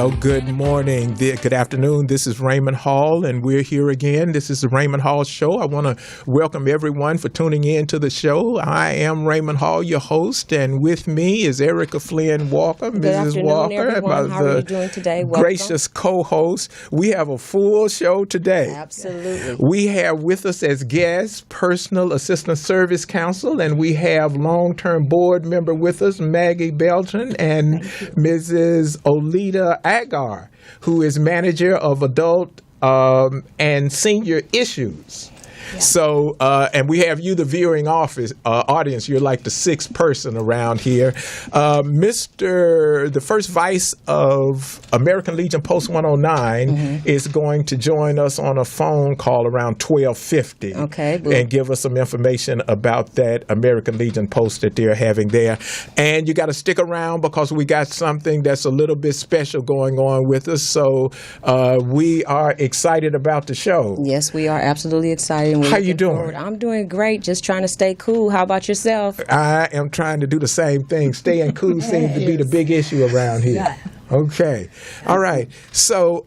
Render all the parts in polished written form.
Well, good morning, good afternoon. This is Raymond Hall, and we're here again. This is the Raymond Hall Show. I want to welcome everyone for tuning in to the show. I am Raymond Hall, your host, and with me is Errecca Flynn Walker, Good Mrs. afternoon, Walker, everyone. How are you doing today? Welcome. Gracious co-host. We have a full show today. Absolutely. We have with us as guests Personal Assistant Service Counsel, and we have long-term board member with us, Maggie Belton, and Mrs. Oleta who is manager of adult and senior issues. Yeah. So, and we have you, the viewing audience. You're like the sixth person around here. The first vice of American Legion Post 109 is going to join us on a phone call around 12:50. Okay. And give us some information about that American Legion post that they're having there. And you got to stick around because we got something that's a little bit special going on with us. So we are excited about the show. Yes, we are absolutely excited. How you doing? Forward. I'm doing great. Just trying to stay cool. How about yourself? I am trying to do the same thing. Staying cool seems to be the big issue around here. Yeah. Okay. All right. So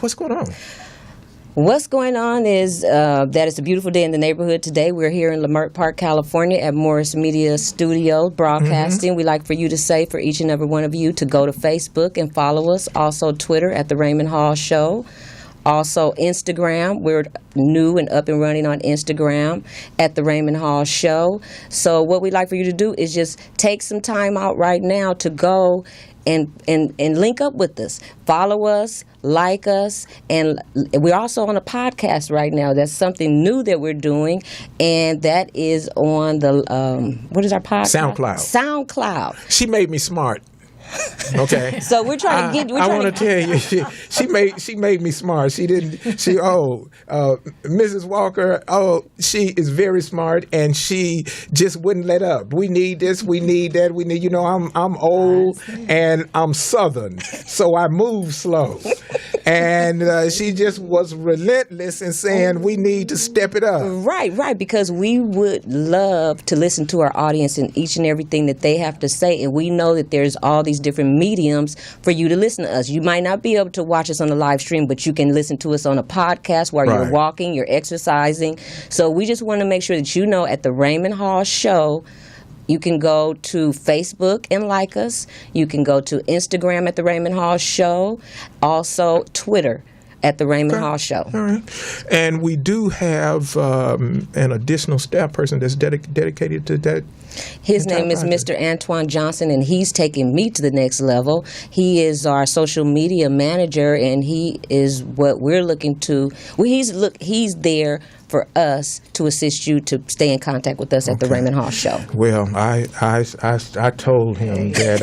what's going on? What's going on is that it's a beautiful day in the neighborhood today. We're here in Leimert Park, California at Morris Media Studio broadcasting. We'd like for you to say for each and every one of you to go to Facebook and follow us. Also Twitter at The Raymond Hall Show. Also Instagram. We're new and up and running on Instagram at The Raymond Hall Show. So what we'd like for you to do is just take some time out right now to go and link up with us. Follow us, like us, and we're also on a podcast right now. That's something new that we're doing, and that is on the, what is our podcast? SoundCloud. She made me smart. Okay. So we're trying to get. I want to tell you, she made me smart. She didn't. Mrs. Walker. She is very smart, and she just wouldn't let up. We need this. We need that. We need. I'm old and I'm Southern, so I move slow. And she just was relentless in saying we need to step it up. Right, because we would love to listen to our audience and each and everything that they have to say, and we know that there's all these different mediums for you to listen to us. You might not be able to watch us on the live stream, but you can listen to us on a podcast while you're walking, you're exercising. So we just want to make sure that you know at the Raymond Hall Show, you can go to Facebook and like us. You can go to Instagram at The Raymond Hall Show. Also, Twitter at The Raymond Hall Show. All right. And we do have an additional staff person that's dedicated to that. His name is Mr. Antoine Johnson, and he's taking me to the next level. He is our social media manager, and he is what we're looking to. Well, he's there for us to assist you to stay in contact with us at the Raymond Hall Show. Well, I told him that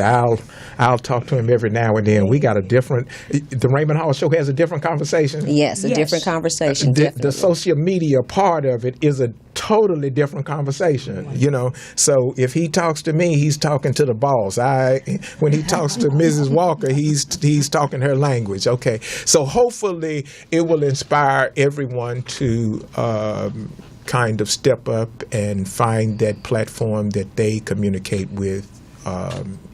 I'll talk to him every now and then. We got the Raymond Hall Show has a different conversation. Yes, a different conversation. The social media part of it is a totally different conversation, So if he talks to me, he's talking to the boss. When he talks to Mrs. Walker, he's talking her language. Okay, so hopefully it will inspire everyone to kind of step up and find that platform that they communicate with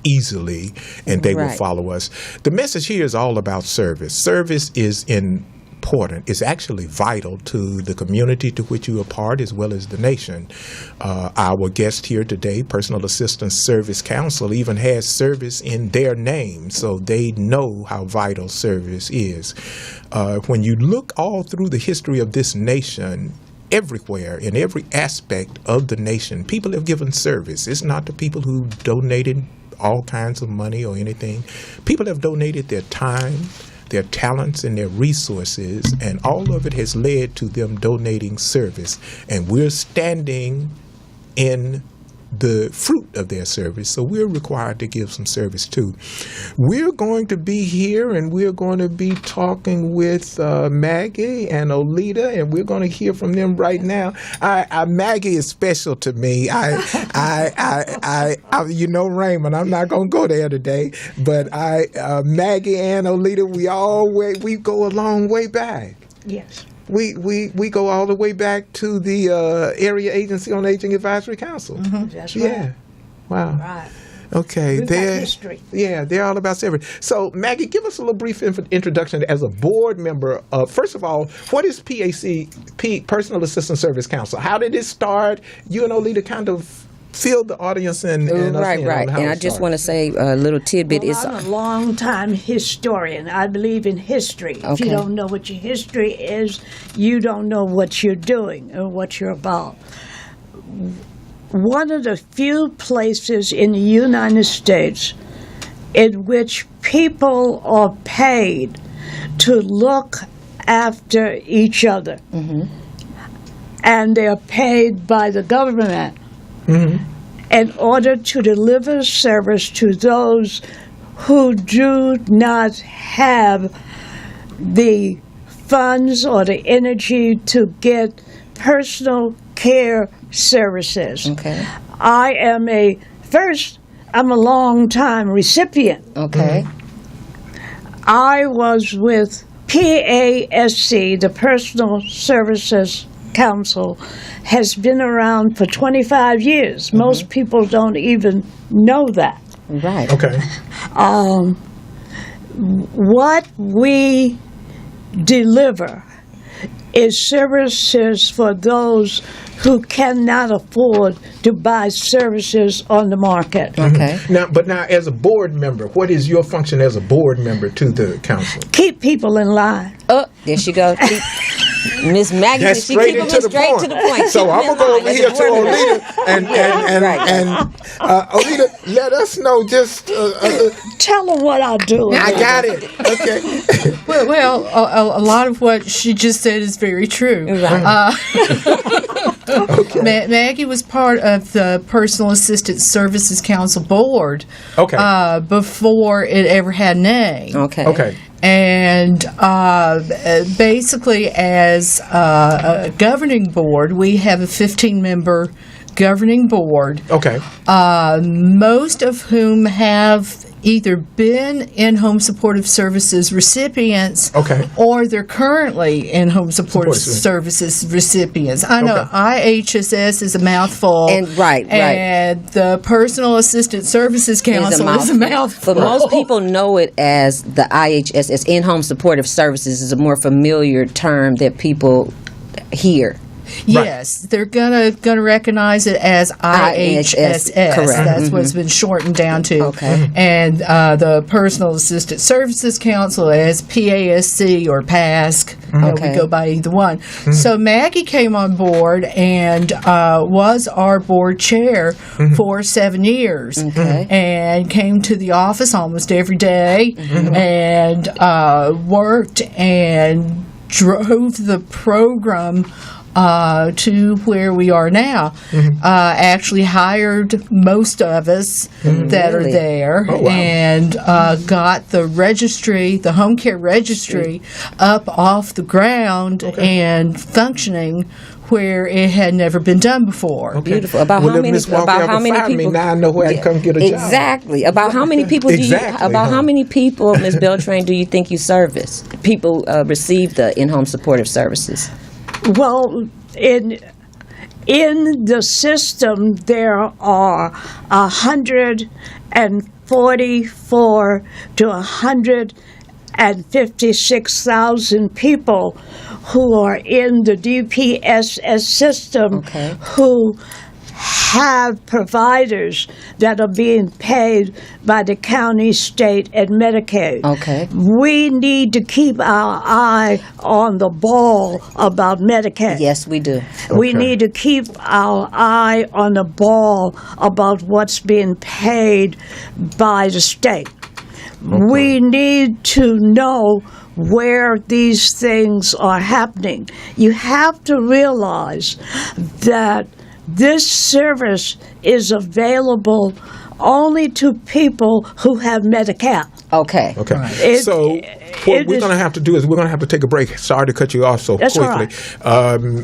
easily, and they will follow us. The message here is all about service. Service is important. It's actually vital to the community to which you are part as well as the nation. Our guest here today, Personal Assistance Service Counsel, even has service in their name, so they know how vital service is. When you look all through the history of this nation, everywhere, in every aspect of the nation, people have given service. It's not the people who donated all kinds of money or anything. People have donated their time, their talents, and their resources, and all of it has led to them donating service. And we're standing in the fruit of their service, so we're required to give some service too. We're going to be here, and we're going to be talking with Maggie and Oleta, and we're going to hear from them right now. Maggie is special to me. Raymond, I'm not going to go there today, but Maggie and Oleta, we go a long way back. Yes. We go all the way back to the Area Agency on Aging Advisory Council. Mm-hmm. That's right. Yeah. Wow. Right. Okay, We've got history. Yeah, they're all about slavery. So, Maggie, give us a little brief introduction as a board member. First of all, what is Personal Assistance Service Council? How did it start? You and Oleta kind of fill the audience in. Right. And I just want to say a little tidbit. Well, I'm a long-time historian. I believe in history. If Okay. you don't know what your history is, you don't know what you're doing or what you're about. One of the few places in the United States in which people are paid to look after each other. Mm-hmm. And they're paid by the government in order to deliver service to those who do not have the funds or the energy to get personal care services. Okay. I'm a long-time recipient. Okay. I was with PASC, the Personal Services Council, has been around for 25 years. Most people don't even know that. Right. Okay. What we deliver is services for those who cannot afford to buy services on the market. Okay. Now, as a board member, what is your function as a board member to the council? Keep people in line. Oh, there she goes. Miss Maggie, That's she straight keep into the straight point. to the point. So Keep I'm them gonna go in over line. here to That's a word. Oleta and Oleta, let us know. Just Tell them what I do. I got it. Okay. Well, a lot of what she just said is very true. Right. Okay. Maggie was part of the Personal Assistance Services Council board before it ever had a name. Okay. Okay. And basically, as a governing board, we have a 15-member governing board. Okay. Most of whom have either been in-home supportive services recipients, or they're currently in-home supportive services recipients. I know IHSS is a mouthful, and and the Personal Assistance Services Council is a mouthful. But most people know it as the IHSS, in-home supportive services, is a more familiar term that people hear. Yes, they're gonna recognize it as IHSS. Correct. That's what it's been shortened down to. Okay. And the Personal Assistance Services Council as PASC or PASC. We go by either one. So Maggie came on board and was our board chair for 7 years. And came to the office almost every day and worked and drove the program to where we are now. Actually hired most of us that are there and got the registry, the home care registry, up off the ground and functioning where it had never been done before. Beautiful. About how many people? Now I know where I can come get a job. Exactly. About how many people how many people, Ms. Beltran, do you think you service? People receive the in-home supportive services? Well, in the system, there are 144 to 156,000 people who are in the DPSS system who have providers that are being paid by the county, state, and Medicaid. We need to keep our eye on the ball about Medicaid. Yes, we do. We need to keep our eye on the ball about what's being paid by the state. We need to know where these things are happening. You have to realize that this service is available only to people who have Medicare. Okay. So what we're going to have to do is we're going to have to take a break. Sorry to cut you off so quickly. All right.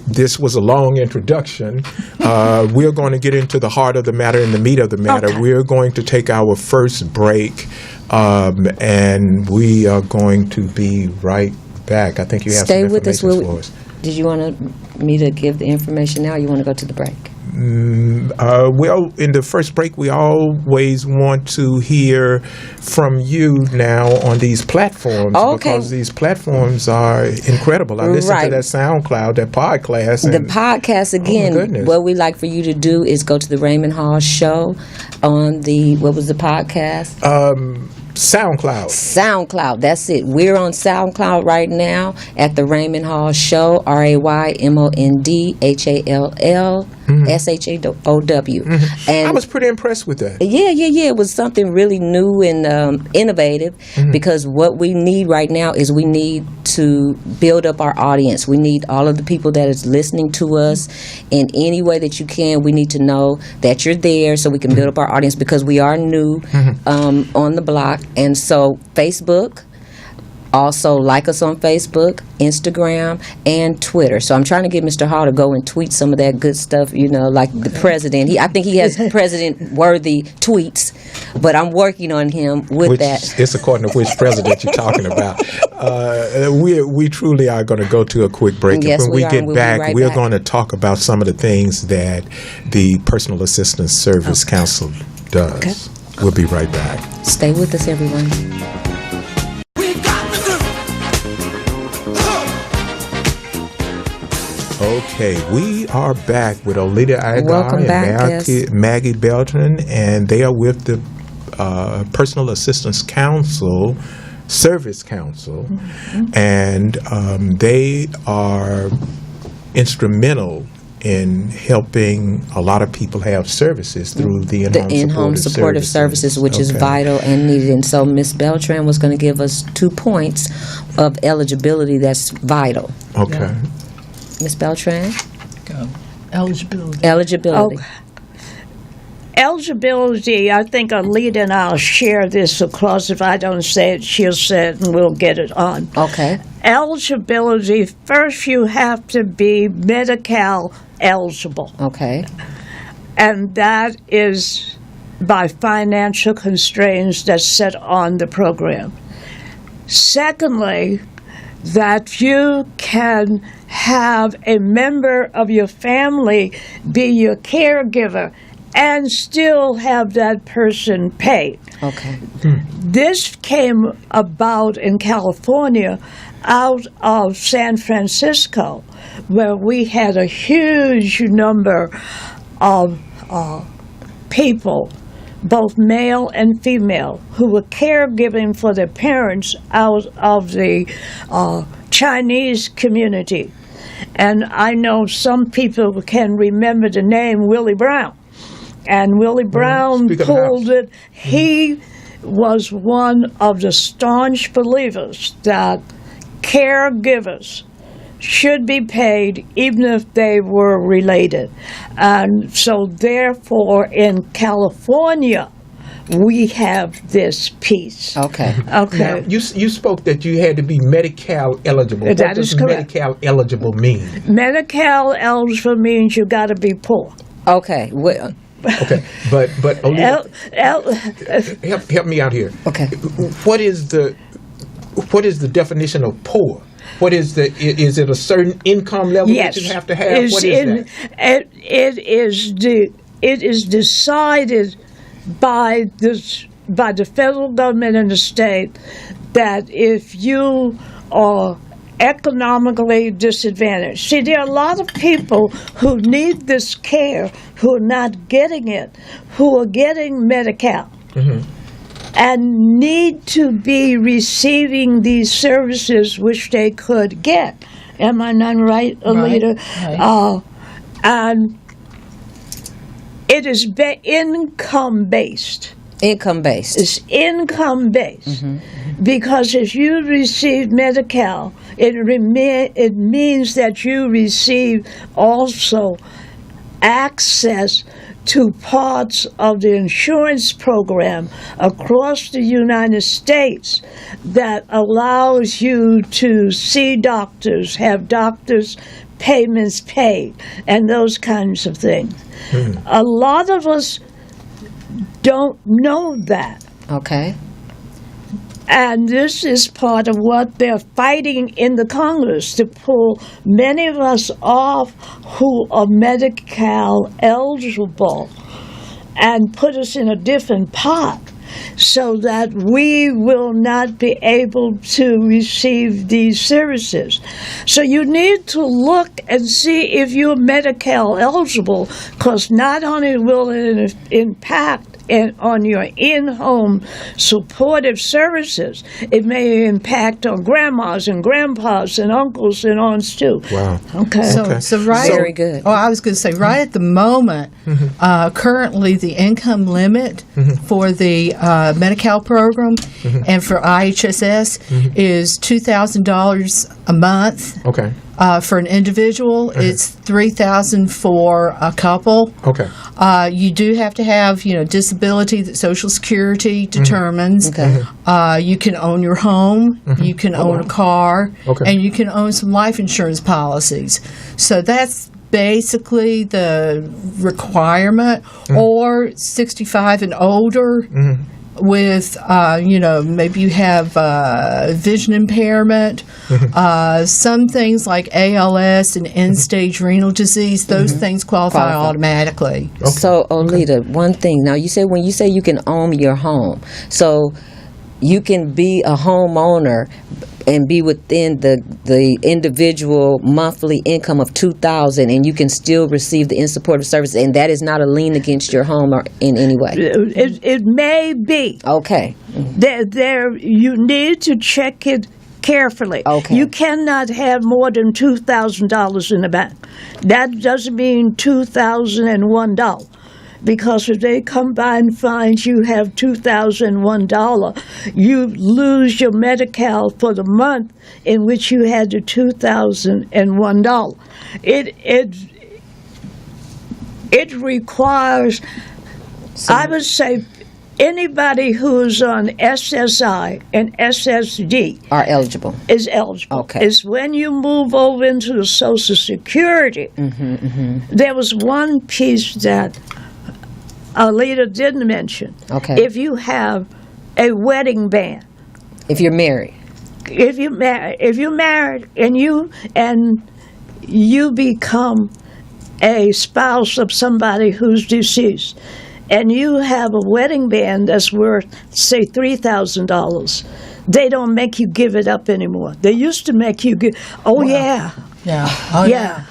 This was a long introduction. We're going to get into the heart of the matter and the meat of the matter. We're going to take our first break, and we are going to be right back. I think you have some information for us. Did you want me to give the information now, or you want to go to the break? Well, in the first break, we always want to hear from you now on these platforms, because these platforms are incredible. I listened to that SoundCloud, that podcast. The podcast, again, what we like for you to do is go to the Raymond Hall Show on the, what was the podcast? SoundCloud, that's it. We're on SoundCloud right now at the Raymond Hall Show, RaymondHallShow. And I was pretty impressed with that. Yeah. It was something really new and innovative, because what we need right now is we need to build up our audience. We need all of the people that is listening to us in any way that you can. We need to know that you're there so we can build up our audience, because we are new on the block. And so Facebook, also like us on Facebook, Instagram, and Twitter. So I'm trying to get Mr. Hall to go and tweet some of that good stuff, like the president. I think he has president-worthy tweets, but I'm working on him with that. It's according to which president you're talking about. We truly are going to go to a quick break. Yes, and when we get back, we're back. going to talk about some of the things that the Personal Assistance Service Council does. Okay. We'll be right back. Stay with us, everyone. Okay, we are back with Oleta and Maggie Belton, and they are with the Personal Assistance Council, Service Council, and they are instrumental in helping a lot of people have services through the in-home supportive services, which is vital and needed. And so Ms. Beltran was going to give us 2 points of eligibility that's vital. Okay. Yeah. Ms. Beltran? Go. Eligibility. Okay. Eligibility, I think Oleta and I'll share this, because if I don't say it, she'll say it, and we'll get it on. Okay. Eligibility, first you have to be Medi-Cal eligible. Okay. And that is by financial constraints that's set on the program. Secondly, that you can have a member of your family be your caregiver and still have that person paid. Okay. This came about in California out of San Francisco, where we had a huge number of people, both male and female, who were caregiving for their parents out of the Chinese community. And I know some people can remember the name Willie Brown. And Willie Brown pulled it. He was one of the staunch believers that caregivers should be paid even if they were related. And so therefore in California, we have this piece. Okay. Okay. Now, you spoke that you had to be Medi-Cal eligible. That what is does correct. Medi-Cal eligible mean? Medi-Cal eligible means you got to be poor. Okay. Well, okay, but help me out here. Okay. What is the definition of poor? Is it a certain income level that you have to have? What is that? It is decided by the federal government and the state that if you are economically disadvantaged. See, there are a lot of people who need this care who are not getting it, who are getting Medi-Cal, and need to be receiving these services which they could get. Am I not right, Oleta? Right. And it is income-based. Income-based. It's income-based. Because if you receive Medi-Cal, it means that you receive also access to parts of the insurance program across the United States that allows you to see doctors, have doctors' payments paid, and those kinds of things. A lot of us don't know that. Okay. And this is part of what they're fighting in the Congress, to pull many of us off who are Medi-Cal eligible and put us in a different pot so that we will not be able to receive these services. So you need to look and see if you're Medi-Cal eligible, because not only will it impact on your in-home supportive services, it may impact on grandmas and grandpas and uncles and aunts too. Wow. Okay. So right. Very good. Oh, I was going to say, right at the moment, currently the income limit for the Medi-Cal program and for IHSS is $2,000 a month. Okay. For an individual, it's $3,000 for a couple. Okay. You do have to have, disability that Social Security determines. Okay. You can own your home, you can own a car, Okay. and you can own some life insurance policies. So that's basically the requirement, or 65 and older. With, maybe you have vision impairment, some things like ALS and end-stage renal disease, those things qualify automatically. Okay. So, Oleta, one thing. Now, when you say you can own your home, so you can be a homeowner and be within the individual monthly income of $2,000, and you can still receive the in-supportive service, and that is not a lien against your home or in any way. It may be. Okay. There, you need to check it carefully. Okay. You cannot have more than $2,000 in the bank. That doesn't mean $2,001. Because if they come by and find you have $2,001, you lose your Medi-Cal for the month in which you had the $2,001. It requires, I would say, anybody who's on SSI and SSD Are eligible. is eligible. Okay. It's when you move over into the Social Security. There was one piece that Oleta didn't mention. Okay. If you have a wedding band, If you're married. if you're married and you become a spouse of somebody who's deceased, and you have a wedding band that's worth, say, $3,000, they don't make you give it up anymore. They used to make you give. Oh yeah. Yeah. Oh, Yeah.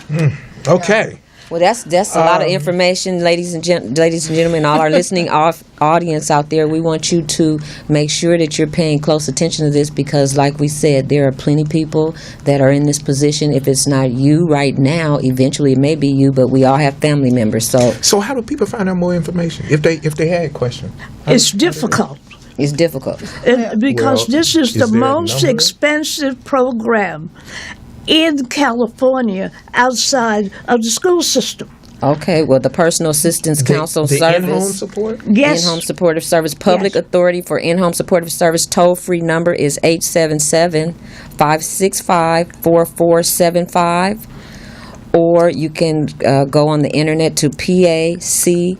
Okay. Well, that's a lot of information, ladies and gentlemen, all our listening audience out there. We want you to make sure that you're paying close attention to this, because, like we said, there are plenty of people that are in this position. If it's not you right now, eventually it may be you, but we all have family members. So how do people find out more information if they had questions? It's difficult. It's difficult. Because Well, this is the is there a most number? expensive program in California outside of the school system. Okay, well, the Personal Assistance Council the Service. in-home support? Yes. In-home supportive service. Public Yes. Authority for In-Home Supportive Service toll-free number is 877-565-4475. Or you can go on the internet to PASCLA.org.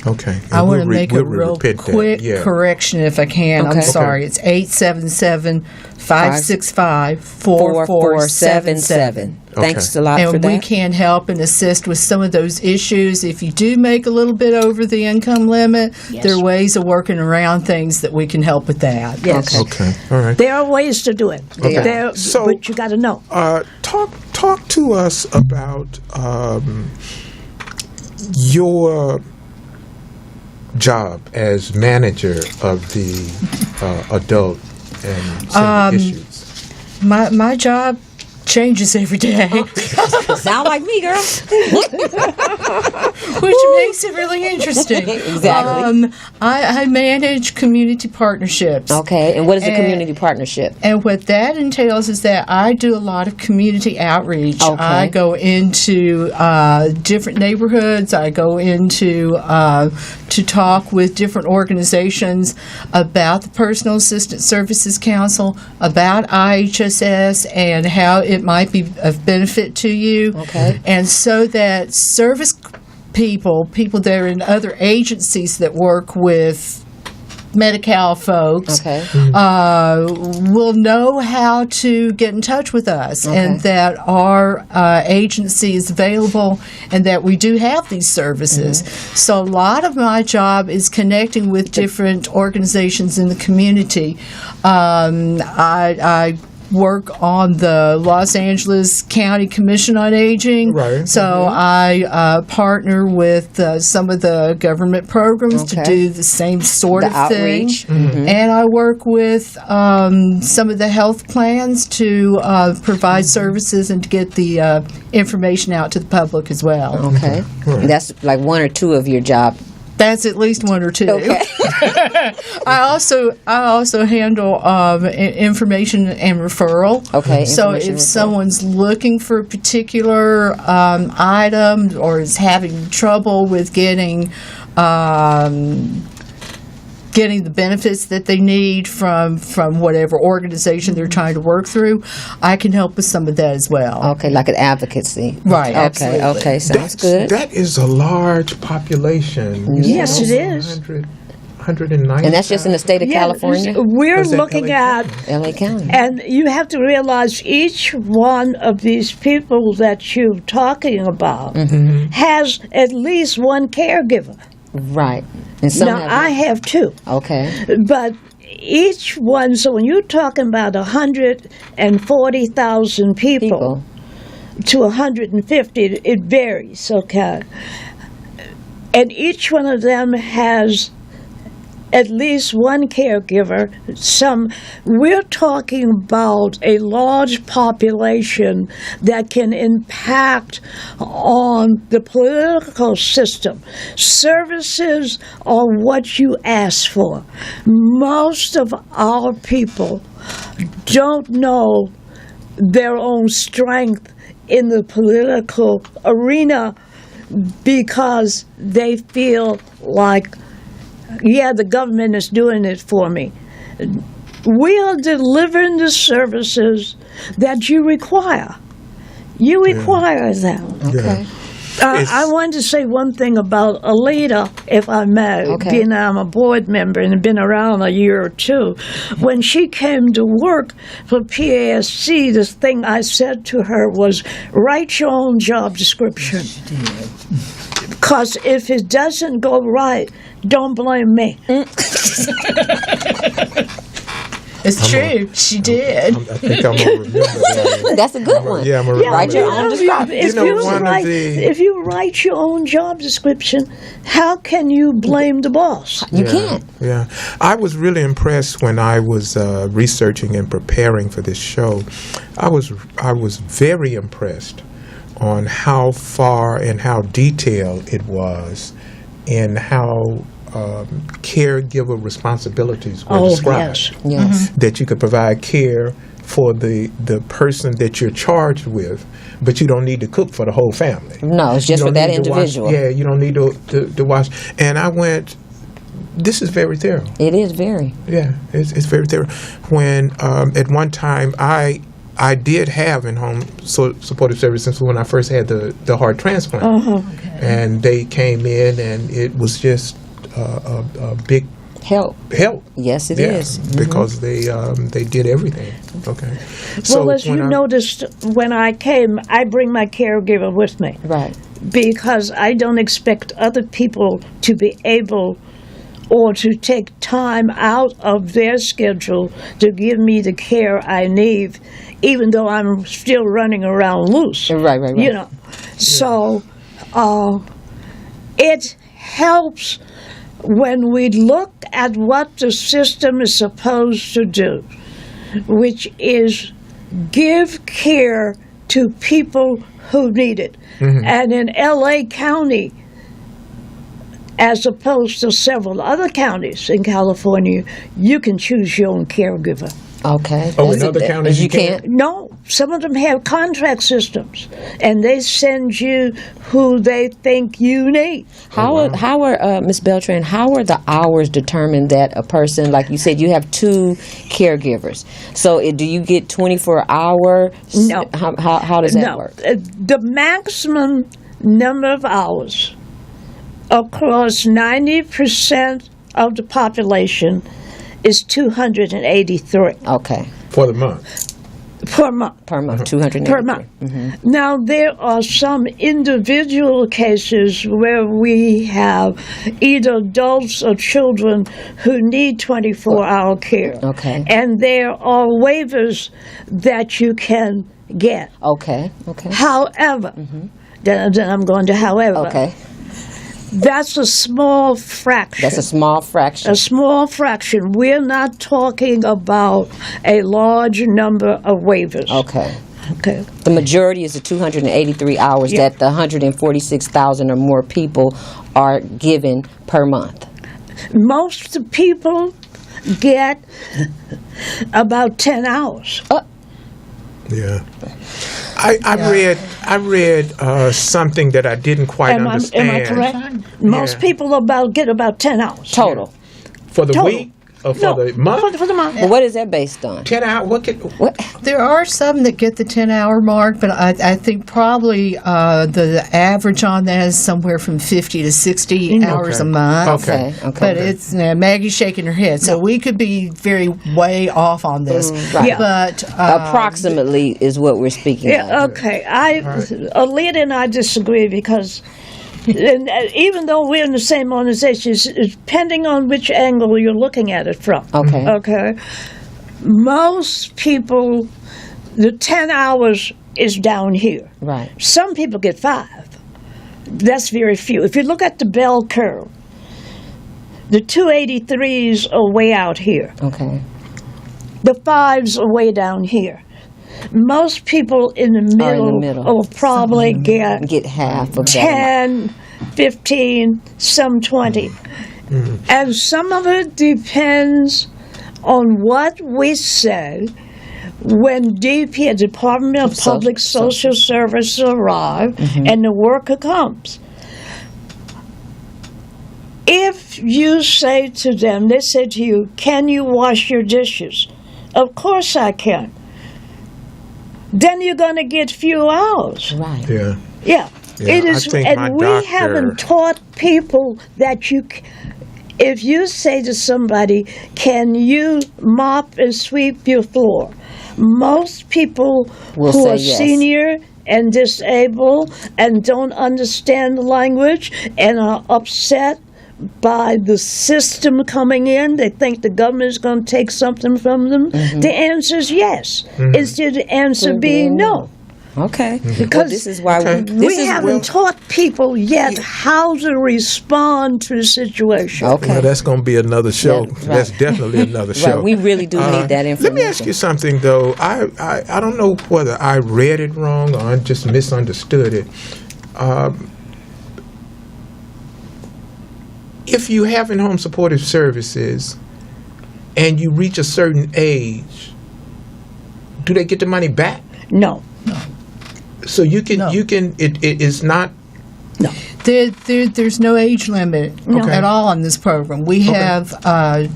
Okay. I And want to we'll make a we'll real repeat that. quick Yeah. correction if I can. Okay. I'm sorry. It's 877-565-4477. Thanks a lot for And that. we can help and assist with some of those issues. If you do make a little bit over the income limit, there are ways of working around things that we can help with that. Yes. Okay. All right. There are ways to do it. Okay. But you got to know. Talk to us about your job as manager of the adult and senior issues. My job changes every day, Sound like me, girl. which makes it really interesting. Exactly. I manage community partnerships. Okay, and what is a And- community partnership? And what that entails is that I do a lot of community outreach. Okay. I go into different neighborhoods. I go into to talk with different organizations about the Personal Assistance Services Council, about IHSS, and how it might be of benefit to you. Okay. And so that service people that are in other agencies that work with Medi-Cal folks will know how to get in touch with us, and that our agency is available, and that we do have these services. So a lot of my job is connecting with different organizations in the community. I work on the Los Angeles County Commission on Aging. Right. So I partner with some of the government programs to do the same sort The of outreach. thing. And I work with some of the health plans to provide services and to get the information out to the public as well. Okay. That's like one or two of your job. That's at least one or two. Okay. I also handle information and referral. Okay. So if information referral. someone's looking for a particular item or is having trouble with getting the benefits that they need from whatever organization they're trying to work through, I can help with some of that as well. Okay, like an advocacy. Right, Okay, absolutely. okay, sounds good. That is a large population. Yes, it is. 190. And that's just in the state of California? We're Is that looking LA at, LA County. and you have to realize each one of these people that you're talking about has at least one caregiver. Right. And some Now, I have two. Okay. But each one, so when you're talking about 140,000 people to 150, it varies, okay? And each one of them has at least one caregiver. We're talking about a large population that can impact on the political system. Services are what you ask for. Most of our people don't know their own strength in the political arena because they feel like, yeah, the government is doing it for me. We are delivering the services that you require. You require them. Okay. I wanted to say one thing about Oleta, if I may, being I'm a board member and been around a year or two. When she came to work for PASC, the thing I said to her was, write your own job description. Because if it doesn't go right, don't blame me. It's true. She did. I think I'm going to remember that. That's a good one. Yeah, I'm going to remember Write your that. own description. If you write your own job description, how can you blame the boss? You can't. Yeah. I was really impressed when I was researching and preparing for this show. I was very impressed on how far and how detailed it was and how caregiver responsibilities were described. Yes. That you could provide care for the person that you're charged with, but you don't need to cook for the whole family. No, it's just You for don't that need to wash- individual. you don't need to wash. And I went, this is very thorough. It is very. Yeah, it's very thorough. When at one time I did have in-home supportive services when I first had the heart transplant, and they came in and it was just a big Help. Yes, it is. because they did everything. Okay. Well, as you noticed, when I came, I bring my caregiver with me. Right. Because I don't expect other people to be able or to take time out of their schedule to give me the care I need, even though I'm still running around loose. Right. You know. So it helps when we look at what the system is supposed to do, which is give care to people who need it. And in LA County, as opposed to several other counties in California, you can choose your own caregiver. Okay. Oh, in other counties you can't? No, some of them have contract systems, and they send you who they think you need. How are Ms. Beltran, how are the hours determined that a person, like you said, you have two caregivers? So do you get 24 hours? No. How does that work? The maximum number of hours across 90% of the population is 283 Okay. For the month. per month. Per month, 283. Per month. Now, there are some individual cases where we have either adults or children who need 24-hour care. Okay. And there are waivers that you can get. Okay. However, then I'm going to however. Okay. That's a small fraction. That's a small fraction. A small fraction. We're not talking about a large number of waivers. Okay. Okay. The majority is the 283 hours Yeah. that the 146,000 or more people are given per month. Most people get about 10 hours. Yeah. I read something that I didn't quite understand. Am I correct? Most people get about 10 hours. Total. For the Total. week or for the month? For the month. Well, what is that based on? 10 hours? What? There are some that get the 10-hour mark, but I think probably the average on that is somewhere from 50 to 60 hours a month. Okay. But it's Maggie's shaking her head, so we could be very way off on this. Right. Yeah. But Approximately is what we're speaking of. Yeah, okay. Oleta and I disagree because and, even though we're in the same organization, it's depending on which angle you're looking at it from. Okay. Okay. Most people, the 10 hours is down here. Right. Some people get 5. That's very few. If you look at the bell curve, the 283s are way out here. Okay. The 5s are way down here. Most people in the middle will probably Get half of that. 10, 15, some 20. And some of it depends on what we say when DP, Department of Public Social Services, arrive and the worker comes. If you say to them, they say to you, can you wash your dishes? Of course I can. Then you're going to get few hours. Right. Yeah. Yeah. It I is, think my and we doctor- haven't taught people that if you say to somebody, can you mop and sweep your floor? Most people Will who say are yes. senior and disabled and don't understand the language and are upset by the system coming in, they think the government is going to take something from them. The answer is yes. Instead of the answer being no. Okay. Because well, this is why we haven't taught people yet how to respond to the situation. Okay. Well, that's going to be another show. Yeah, right. That's definitely another show. Right. We really do need that information. Let me ask you something, though. I don't know whether I read it wrong or I just misunderstood it. If you have in-home supportive services and you reach a certain age, do they get the money back? No. So you can it is not. No. there's no age limit at all on this program. We have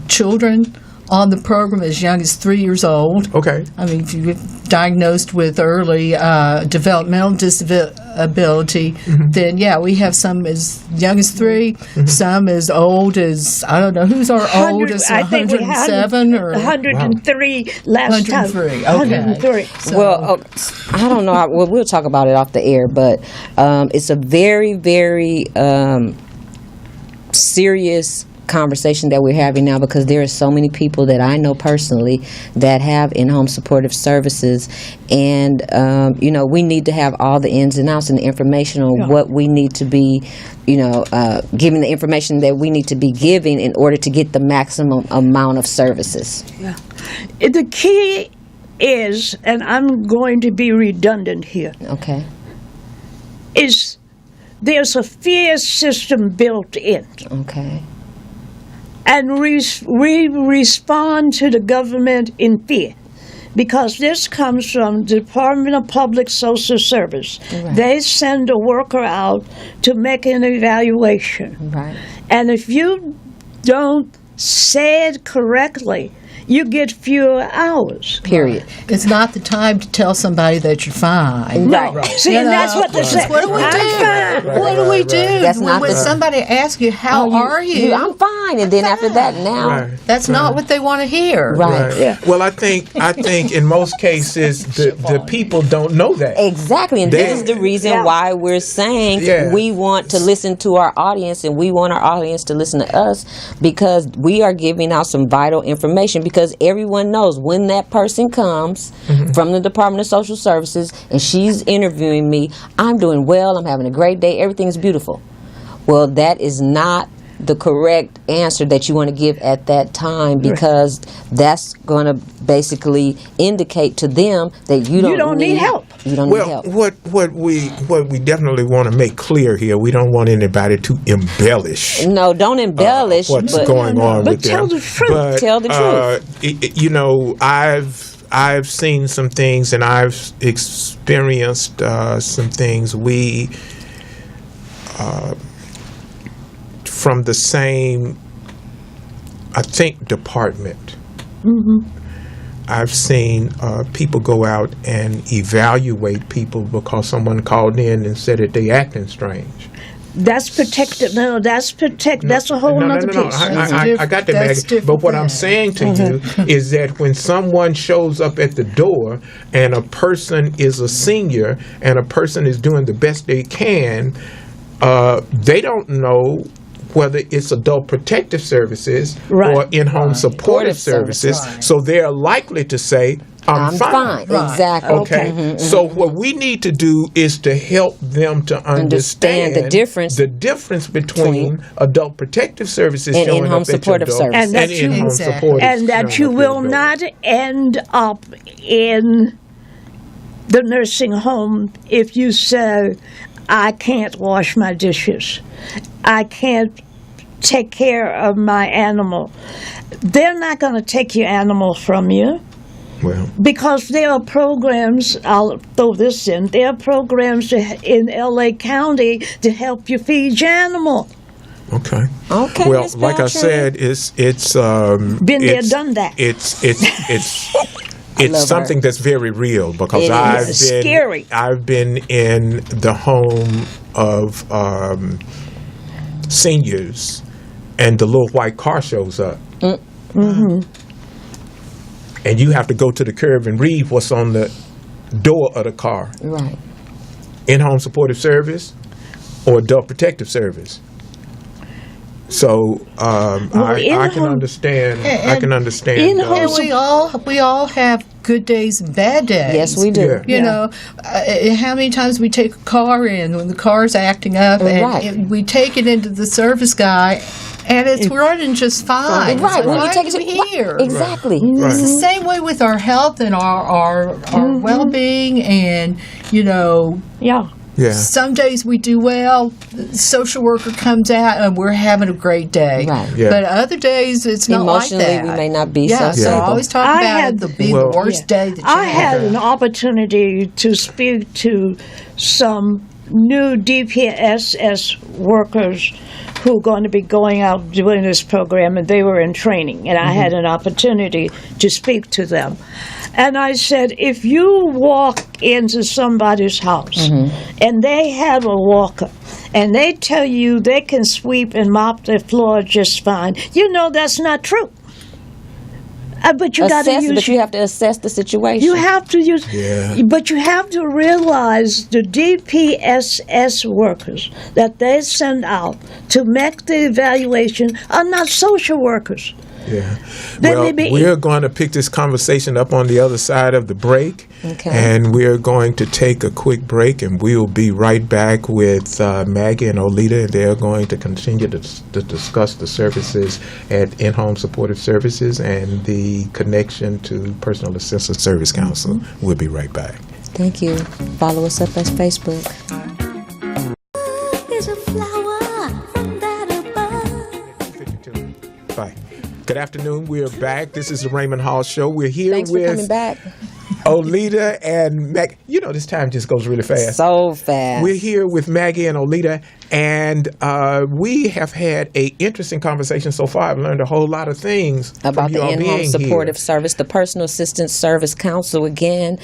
children on the program as young as 3 years old. Okay. I mean, if you get diagnosed with early developmental disability, then we have some as young as 3, some as old as, I don't know, who's our oldest, I think we had 107 or 103 last time. 103, okay. 103. So- Well, I don't know. Well, we'll talk about it off the air, but it's a very, very serious conversation that we're having now because there are so many people that I know personally that have in-home supportive services, and we need to have all the ins and outs and the information on what we need to be, giving the information that we need to be giving in order to get the maximum amount of services. Yeah. The key is, and I'm going to be redundant here, Okay. is there's a fear system built in. Okay. And we respond to the government in fear because this comes from the Department of Public Social Service. Right. They send a worker out to make an evaluation. Right. And if you don't say it correctly, you get fewer hours. Period. It's not the time to tell somebody that you're fine. Right. See, and that's what they say. What do we do? What do we do? That's not when somebody asks you, how are you? I'm fine. And then after that, now. That's not what they want to hear. Right. Yeah. Well, I think in most cases the people don't know that. Exactly, and this is the reason why we're saying we want to listen to our audience, and we want our audience to listen to us, because we are giving out some vital information, because everyone knows when that person comes from the Department of Social Services and she's interviewing me, I'm doing well, I'm having a great day, everything's beautiful. Well, that is not the correct answer that you want to give at that time, because that's going to basically indicate to them that you don't need help. You don't need help. What we definitely want to make clear here, we don't want anybody to embellish. No, don't embellish. What's going on with them. Tell the truth. But, Tell the truth. You know, I've seen some things, and I've experienced some things. We from the same, I think, department. I've seen people go out and evaluate people because someone called in and said that they acting strange. That's protected. No, that's protected. That's a whole other piece. I got that, Maggie. But what I'm saying to you is that when someone shows up at the door and a person is a senior and a person is doing the best they can, they don't know whether it's adult protective services or in-home supportive services. Right. So they're likely to say, I'm fine. Right. Exactly. Okay. So what we need to do is to help them to understand the difference between adult protective services and showing in-home up at your supportive door services. and in-home supportive And that you will not end up in the nursing home if you say, I can't wash my dishes, I can't take care of my animal. They're not going to take your animal from you. Well, because there are programs, I'll throw this in, there are programs in L.A. County to help you feed your animal. okay. Okay. Well, Ms. like I Beltran. said, it's Been there, done that. It's something that's very real, because I've been in the home of seniors, and the little white car shows up. And you have to go to the curb and read what's on the door of the car. Right. In-home supportive service or adult protective service. So I can understand. I can understand. And we all have good days and bad days. Yes, we do. Yeah. You know, how many times we take a car in when the car's acting up, and we take it into the service guy, and it's running just fine. Right. So When why you take it are you here? Exactly. Right. It's the same way with our health and our well-being, and you know. Yeah. Yeah. Some days we do well, the social worker comes out and we're having a great day. Right. Yeah. But other days it's not like Emotionally, that. we may not be so stable. I always talk I about had- it'll be Well- the worst day that you I had have. an opportunity to speak to some new DPSS workers who are going to be going out doing this program, and they were in training, and I had an opportunity to speak to them. And I said, if you walk into somebody's house and they have a walker and they tell you they can sweep and mop their floor just fine, you know that's not true. But you got to use. But you have to assess the situation. You have to use, Yeah. but you have to realize the DPSS workers that they send out to make the evaluation are not social workers. Yeah. They Well, may be- we're going to pick this conversation up on the other side of the break. Okay. And we're going to take a quick break, and we'll be right back with Maggie and Oleta, and they're going to continue to discuss the services at In-Home Supportive Services and the connection to Personal Assistance Service Council. We'll be right back. Thank you. Follow us up on Facebook. Is a flower from that above. Bye. Good afternoon. We're back. This is the Raymond Hall Show. We're here Thanks for with coming back. Oleta and Maggie. You know, this time just goes really fast. So fast. We're here with Maggie and Oleta, and we have had a interesting conversation so far. I've learned a whole lot of things about from the you all in-home being supportive here. service, the Personal Assistance Service Council. Again,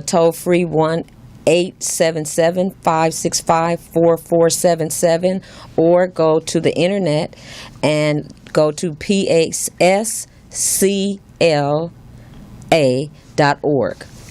toll free 1-877-565-4477, or go to the internet and go to PASCLA.org.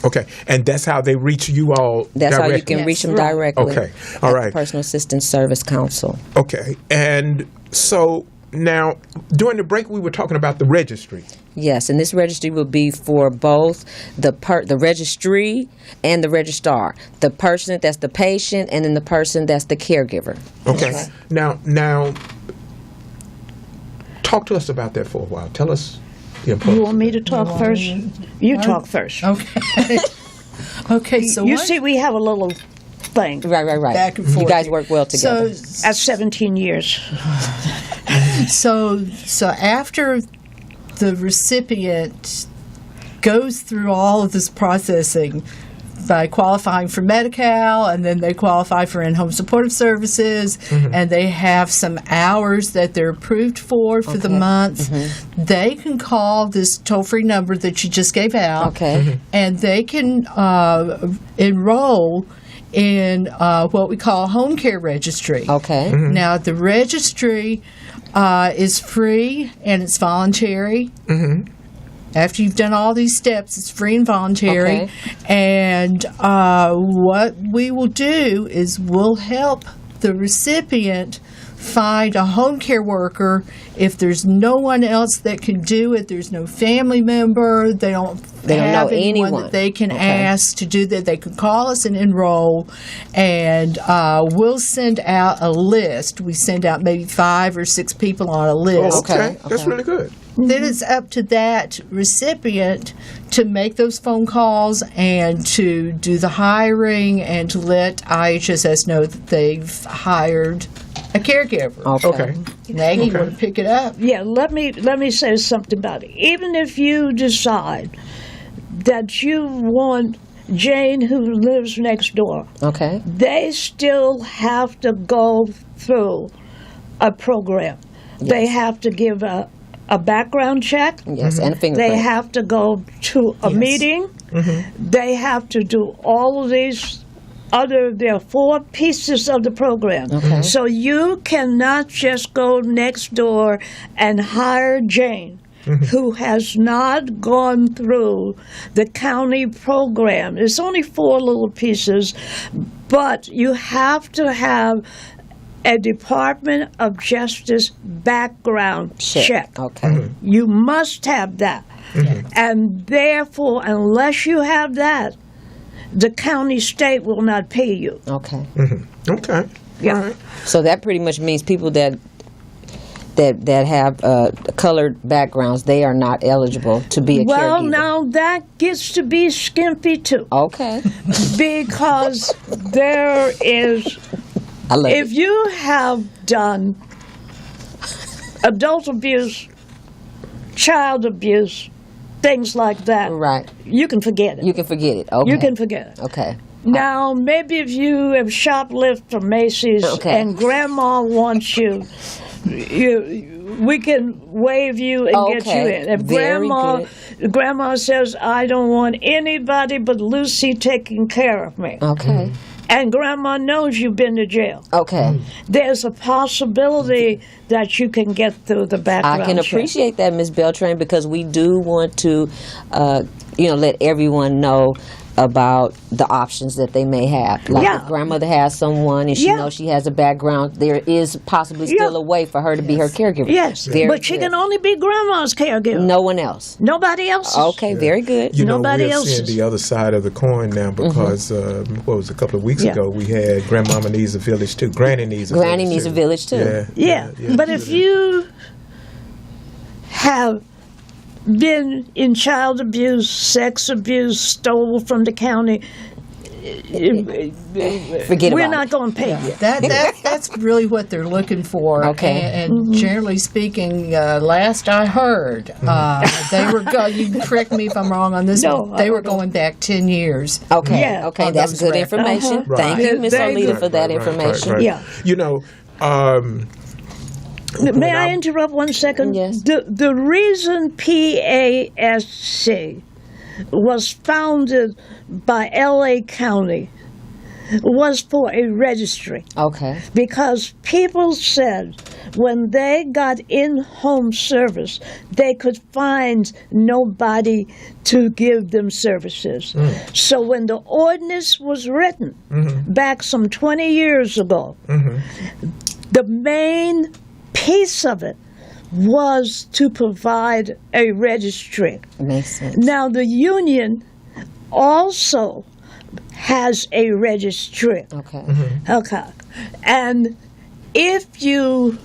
Okay, and that's how they reach you all. That's directly. how you can reach them directly. Okay, all at right. the Personal Assistance Service Council. Okay, and so now during the break we were talking about the registry. Yes, and this registry will be for both the registry and the registrar. The person that's the patient, and then the person that's the caregiver. Okay. Now, talk to us about that for a while. Tell us the importance. You want me to talk first? You talk first. Okay. Okay, so You what- see, we have a little thing. Right. Back and You forth guys here. work well together. That's 17 years. So after the recipient goes through all of this processing by qualifying for Medi-Cal, and then they qualify for in-home supportive services, and they have some hours that they're approved for the month, they can call this toll-free number that you just gave out, Okay. and they can enroll in what we call a home care registry. Okay. Now, the registry is free and it's voluntary. After you've done all these steps, it's free and voluntary. Okay. And what we will do is we'll help the recipient find a home care worker if there's no one else that can do it. There's no family member. They don't know have anyone anyone. that they can Okay. ask to do that. They can call us and enroll, and we'll send out a list. We send out maybe 5 or 6 people on a list. Okay, that's okay. really good. Then it's up to that recipient to make those phone calls and to do the hiring and to let IHSS know that they've hired a caregiver. Okay. Maggie, you want to pick it up? Yeah, let me say something about it. Even if you decide that you want Jane, who lives next door, Okay. they still have to go through a program. They have to give a background check. Yes, and a fingerprint. They have to go to a meeting. They have to do all of these there are 4 pieces of the program. So you cannot just go next door and hire Jane, who has not gone through the county program. It's only 4 little pieces, but you have to have a Department of Justice background check. Okay. You must have that. And therefore, unless you have that, the county state will not pay you. Okay. Okay. Yeah. All right. So that pretty much means people that have colored backgrounds, they are not eligible to be a Well, caregiver. now that gets to be skimpy too, Okay. because there is, I love if it. you have done adult abuse, child abuse, things like that, Right. you can forget it. You can forget it. Okay. You can forget it. Okay. Now, maybe if you have shoplifted from Macy's Okay. and Grandma wants you, we can waive you and get you Okay. in. If Very Grandma says, I don't want anybody but Lucy taking care of me, Okay. and Grandma knows you've been to jail, Okay. there's a possibility that you can get through the background I can check. appreciate that, Ms. Beltran, because we do want to, let everyone know about the options that they may have. Like Yeah. if grandmother has someone and she Yeah. knows she has a background, there is possibly still Yeah. a way for her to be her caregiver. Yes, Very but she good. can only be Grandma's caregiver. No one else. Nobody else. Okay, very good. You know, Nobody we're else seeing is- the other side of the coin now because, what was it, a couple of weeks Yeah. ago, we had Grandmama needs a village too. Granny needs a Granny village needs too. a village too. Yeah, but if you have been in child abuse, sex abuse, stole from the county, Forget we're about not it. going to pay you. That's really what they're looking for. Okay. And generally speaking, last I heard, they were you can correct me if I'm wrong on this No, one. They were going back 10 years. Okay, Yeah. okay, On that's those good records. information. Right. Thank you, Miss Very Oleta, good. for that information. Yeah. You know, May I interrupt 1 second? Yes. The reason PASC was founded by L.A. County was for a registry. Okay. Because people said when they got in-home service, they could find nobody to give them services. So when the ordinance was written back some 20 years ago, the main piece of it was to provide a registry. Makes sense. Now, the union also has a registry. Okay. Okay. And if you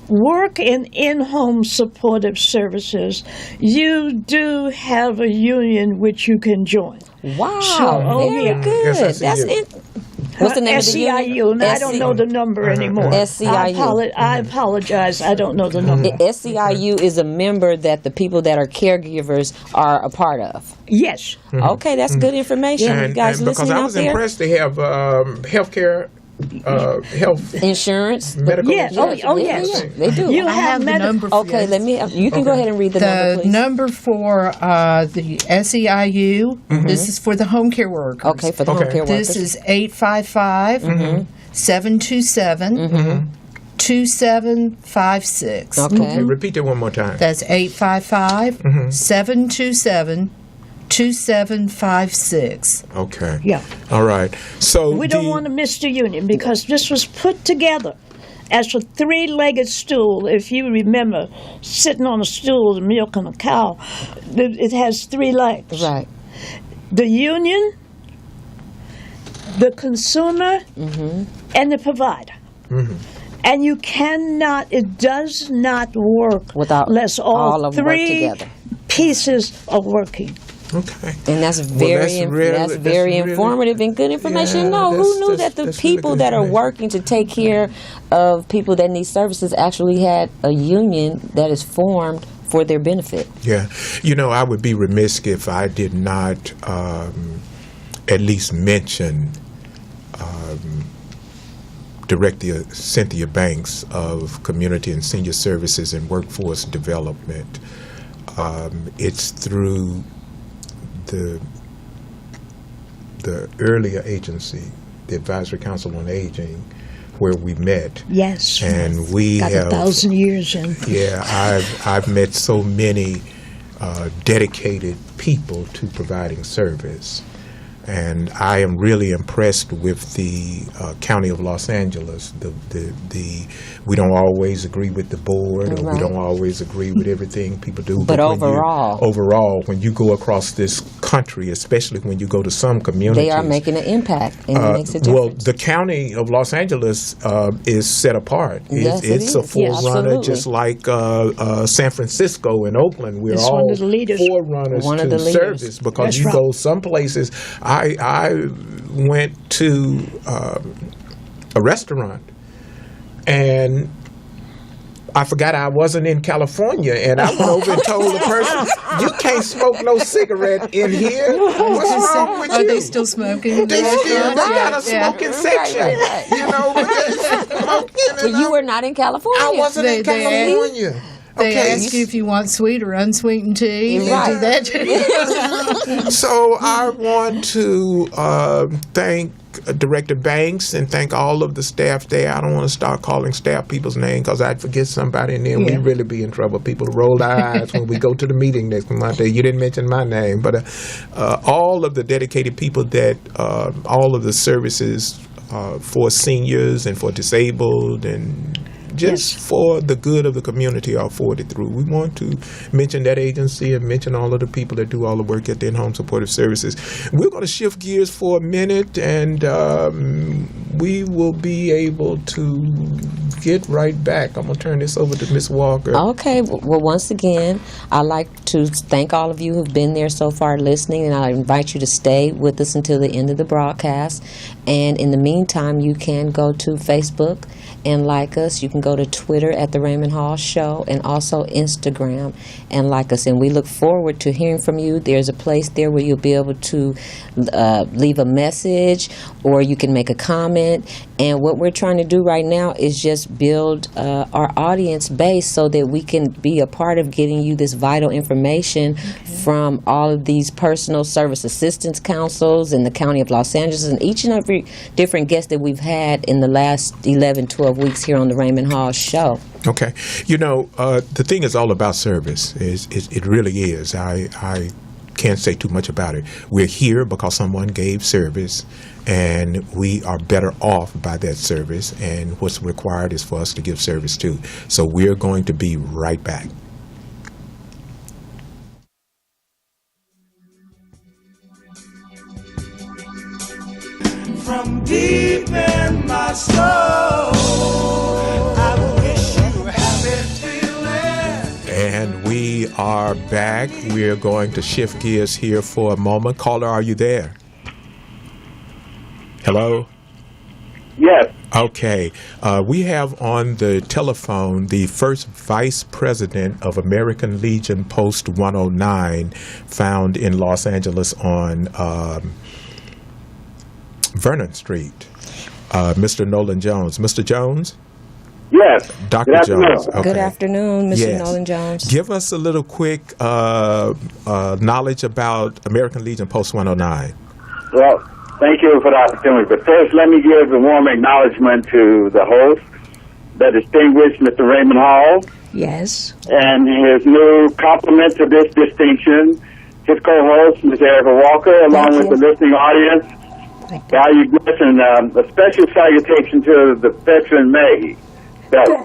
work in-home supportive services, you do have a union which you can join. Wow. So, very yeah. good. SCIU. That's it. What's the name of the SCIU, union? and I don't know the number anymore. SCIU. I apologize, I don't know the number. SCIU is a member that the people that are caregivers are a part of. Yes. Okay, that's good information. You guys because listening I out was there? impressed to have healthcare, health, Insurance. medical Yes. insurance. Oh, yes. They do. You I have the medical- number for Okay, you. let me. You can go ahead and read the number, The please. number for the SEIU, this is for the home care workers. Okay, for the home care workers. This is 855-727 2756. Okay. Okay, repeat that one more time. That's 855-727 2756. Okay. Yeah. All right. So We don't want to miss the union because this was put together as a three-legged stool. If you remember, sitting on a stool and milking a cow, it has three legs. Right. The union, the consumer, and the provider. And you cannot, it does not work Without unless all of them work three together. pieces are working. Okay. And that's that's very, really- very that's really- informative and good information. Yeah, No, who that's- knew that the that's really people good that are information. working to take care of people that need services actually had a union that is formed for their benefit? Yeah. You know, I would be remiss if I did not at least mention Director Cynthia Banks of Community and Senior Services and Workforce Development. It's through the earlier agency, the Advisory Council on Aging, where we met. Yes. And we Got have 1,000 years in. Yeah, I've met so many dedicated people to providing service, and I am really impressed with the County of Los Angeles. We don't always agree with the board, or we Right. don't always agree with everything people do. But when overall. when you go across this country, especially when you go to some communities, They are making an impact, and it makes a difference. well, the County of Los Angeles is set apart. Yes, it It's a is. Yeah, forerunner, absolutely. just like San Francisco and Oakland. We're It's all one of the leaders. forerunners One to of the leaders. service, because That's you right. go some places. I went to a restaurant, and I forgot I wasn't in California, and I went over and told the person, "You can't smoke no cigarette in here. What's wrong with Are you?" they still smoking? They still got a Yeah. smoking section, you know. But they smoking, But and you were not in California. I wasn't in They California. They Okay, ask you if you want sweet or unsweetened tea. They Right. do that too. so I want to thank Director Banks and thank all of the staff there. I don't want to start calling staff people's names because I'd forget somebody, and then we really be in trouble. People roll their eyes when we go to the meeting next month. You didn't mention my name, but all of the dedicated people that all of the services for seniors and for disabled and just for the good of the community are forwarded through. We want to mention that agency and mention all of the people that do all the work at the in-home supportive services. We're going to shift gears for a minute, and we will be able to get right back. I'm going to turn this over to Miss Walker. Okay. Well, once again, I'd like to thank all of you who've been there so far listening, and I invite you to stay with us until the end of the broadcast. And in the meantime, you can go to Facebook and like us. You can go to Twitter at The Raymond Hall Show, and also Instagram and like us. And we look forward to hearing from you. There's a place there where you'll be able to leave a message, or you can make a comment. And what we're trying to do right now is just build our audience base so that we can be a part of getting you this vital information from all of these personal service assistance councils in the County of Los Angeles, and each and every different guest that we've had in the last 11, 12 weeks here on the Raymond Hall Show. Okay. The thing is all about service. It really is. I can't say too much about it. We're here because someone gave service, and we are better off by that service, and what's required is for us to give service too. So we're going to be right back. From deep in my soul, I wish you happy feeling. And we are back. We're going to shift gears here for a moment. Caller, are you there? Hello? Yes. Okay. We have on the telephone the first vice president of American Legion Post 109, found in Los Angeles on Vernon Street, Mr. Nolan Jones. Mr. Jones? Yes. Dr. Good Jones. afternoon. Good afternoon, Mr. Yes. Nolan Jones. Give us a little quick knowledge about American Legion Post 109. Well, thank you for the opportunity. But first, let me give a warm acknowledgement to the host, the distinguished Mr. Raymond Hall, Yes. and his new compliment to this distinction, his co-host, Ms. Errecca Walker, along Thank with you. the listening audience. Valued guests, and a special salutation to the veteran Maggie Belton.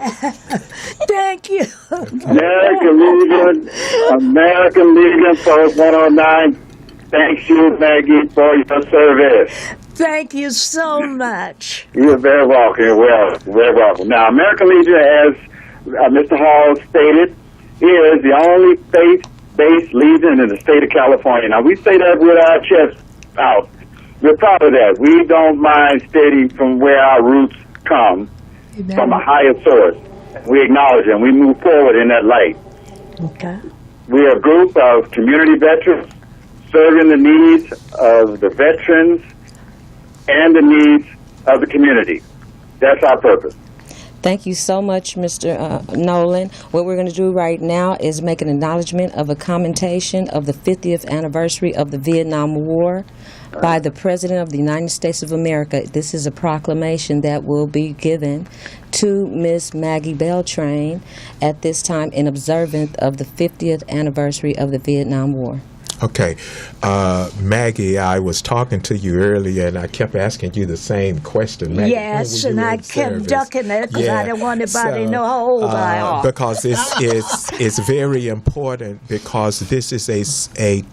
Thank you. American Legion Post 109. Thanks you, Maggie, for your service. Thank you so much. You're very welcome. You're very welcome. Now, American Legion, as Mr. Hall stated, is the only faith-based legion in the state of California. Now, we say that with our chest out. We're proud of that. We don't mind stating from where our roots come, from a higher source. We acknowledge them. We move forward in that light. Okay. We are a group of community veterans serving the needs of the veterans and the needs of the community. That's our purpose. Thank you so much, Mr. Nolan. What we're going to do right now is make an acknowledgement of a commentation of the 50th anniversary of the Vietnam War by the President of the United States of America. This is a proclamation that will be given to Miss Maggie Belton at this time in observance of the 50th anniversary of the Vietnam War. Okay. Maggie, I was talking to you earlier, and I kept asking you the same question. Maggie, Yes, when were and you I in kept service? ducking it because I didn't want anybody to know how old I am. Because it's very important, because this is a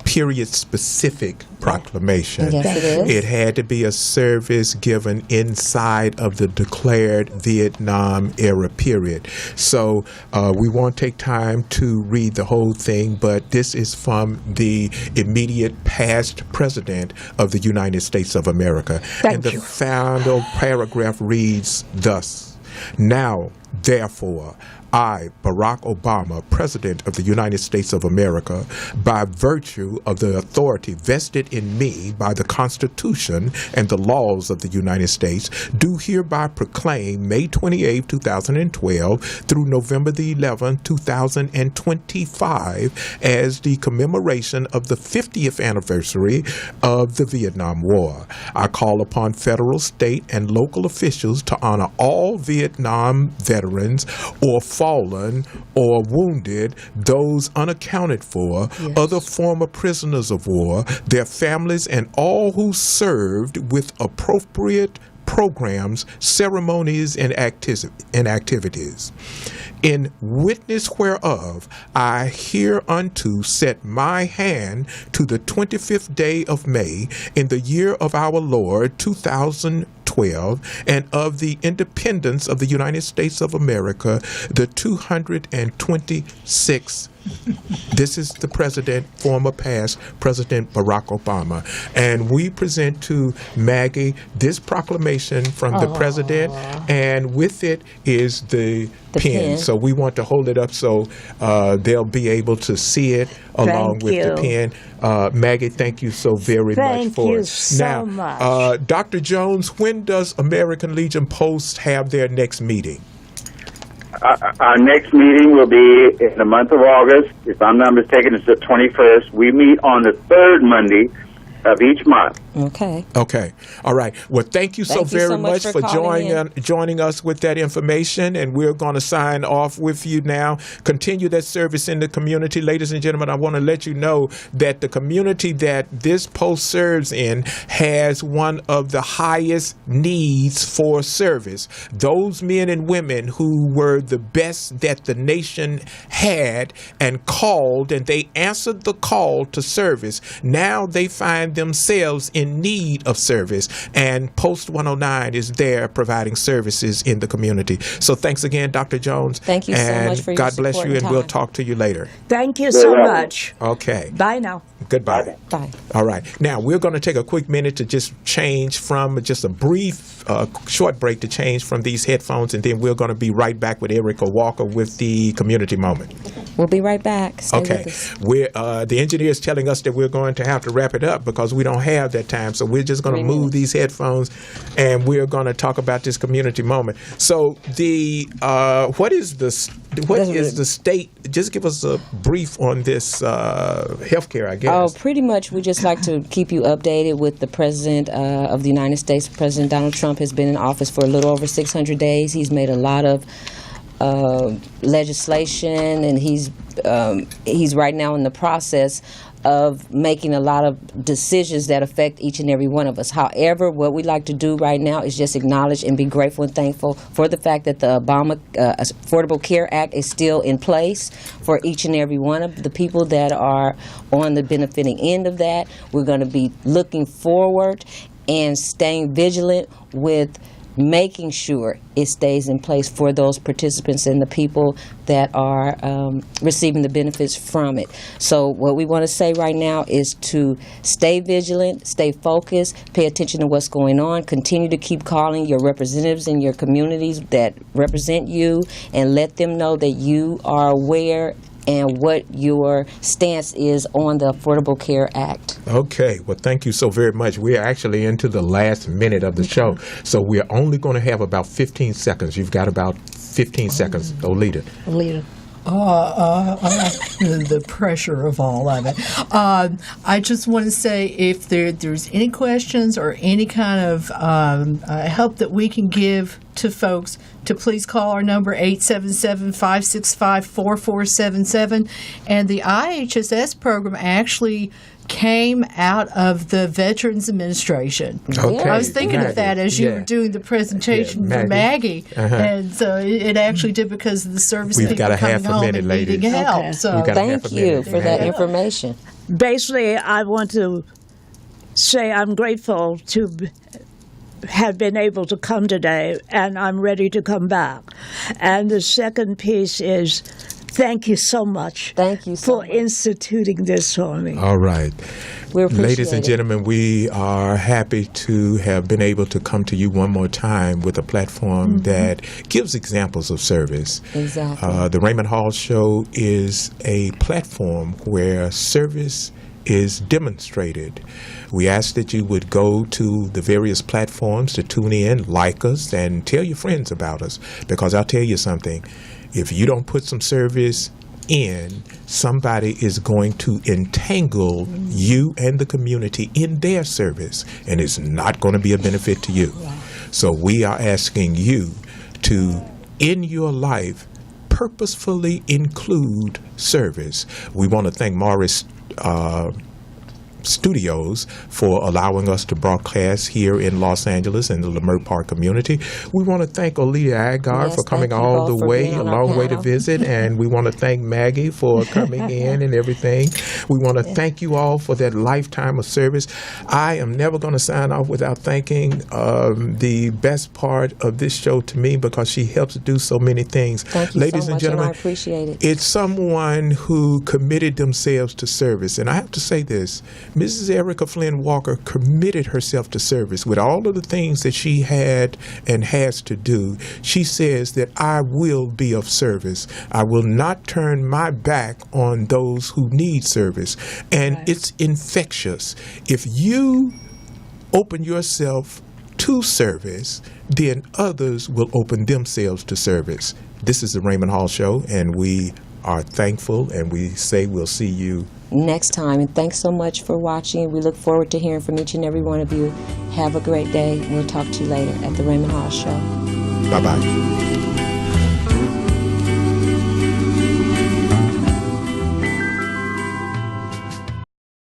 period-specific proclamation. Yes, it is. It had to be a service given inside of the declared Vietnam era period. So we won't take time to read the whole thing, but this is from the immediate past president of the United States of America. And the final paragraph reads thus: "Now, therefore, I, Barack Obama, President of the United States of America, by virtue of the authority vested in me by the Constitution and the laws of the United States, do hereby proclaim May 28, 2012 through November the 11th, 2025 as the commemoration of the 50th anniversary of the Vietnam War. I call upon federal, state, and local officials to honor all Vietnam veterans or fallen or wounded, those unaccounted for, other former prisoners of war, their families, and all who served with appropriate programs, ceremonies, and activities. In witness whereof, I hereunto set my hand to the 25th day of May in the year of our Lord 2012 1912, and of the independence of the United States of America, the 226th. This is the president, former past President Barack Obama. And we present to Maggie this proclamation from the president, and with it is the pen. So we want to hold it up so they'll be able to see it along with the pen. Maggie, thank you so very much for it. Thank you so much. Dr. Jones, when does American Legion Post have their next meeting? Our next meeting will be in the month of August. If I'm not mistaken, it's the 21st. We meet on the third Monday of each month. Okay. Okay. All right. Well, thank you so very much for joining us with that information, and we're going to sign off with you now. Continue that service in the community. Ladies and gentlemen, I want to let you know that the community that this post serves in has one of the highest needs for service. Those men and women who were the best that the nation had and called, and they answered the call to service, now they find themselves in need of service, and Post 109 is there providing services in the community. So thanks again, Dr. Jones. Thank you so much for your God bless support you, and and we'll time. talk to you later. Thank you so much. Okay. Bye now. Goodbye. Bye. All right. Now, we're going to take a quick minute to just change from just a brief, short break to change from these headphones, and then we're going to be right back with Errecca Walker with the community moment. We'll be right back. Stay Okay. with us. The engineer is telling us that we're going to have to wrap it up because we don't have that time. So we're just going to move these headphones, and we're going to talk about this community moment. So what is the state? Just give us a brief on this healthcare, I guess. Oh, pretty much. We just like to keep you updated with the President of the United States. President Donald Trump has been in office for a little over 600 days. He's made a lot of legislation, and he's right now in the process of making a lot of decisions that affect each and every one of us. However, what we like to do right now is just acknowledge and be grateful and thankful for the fact that the Obama Affordable Care Act is still in place for each and every one of the people that are on the benefiting end of that. We're going to be looking forward and staying vigilant with making sure it stays in place for those participants and the people that are receiving the benefits from it. So what we want to say right now is to stay vigilant, stay focused, pay attention to what's going on, continue to keep calling your representatives in your communities that represent you, and let them know that you are aware and what your stance is on the Affordable Care Act. Okay. Well, thank you so very much. We are actually into the last minute of the show, so we're only going to have about 15 seconds. You've got about 15 seconds, Oleta. The pressure of all of it. I just want to say, if there's any questions or any kind of help that we can give to folks, to please call our number 877-565-4477. And the IHSS program actually came out of the Veterans Administration. Okay. I was thinking of that as you were doing the presentation for Maggie. And so it actually did, because of the service We've people got a coming half a home minute, and ladies. needing help. Okay. So We've got a half Thank a you minute. for that information. Basically, I want to say I'm grateful to have been able to come today, and I'm ready to come back. And the second piece is, thank you so much. Thank you so for much. instituting this for me. All right. We appreciate Ladies and it. gentlemen, we are happy to have been able to come to you one more time with a platform that gives examples of service. Exactly. The Raymond Hall Show is a platform where service is demonstrated. We ask that you would go to the various platforms to tune in, like us, and tell your friends about us. Because I'll tell you something, if you don't put some service in, somebody is going to entangle you and the community in their service, and it's not going to be a benefit to you. So we are asking you to, in your life, purposefully include service. We want to thank Morris Studios for allowing us to broadcast here in Los Angeles in the Leimert Park community. We want to thank Oleta and Yes, for coming thank you all both the for way, being a on our long way to panel. visit, and we want to thank Maggie for coming in and everything. We want to thank you all for that lifetime of service. I am never going to sign off without thanking the best part of this show to me, because she helps do so many things. Thank you Ladies so and much, gentlemen, and I appreciate it. it's someone who committed themselves to service. And I have to say this, Mrs. Errecca Flynn Walker committed herself to service with all of the things that she had and has to do. She says that I will be of service. I will not turn my back on those who need service. And it's infectious. If you open yourself to service, then others will open themselves to service. This is the Raymond Hall Show, and we are thankful, and we say we'll see you next time. And thanks so much for watching. We look forward to hearing from each and every one of you. Have a great day. We'll talk to you later at the Raymond Hall Show. Bye-bye.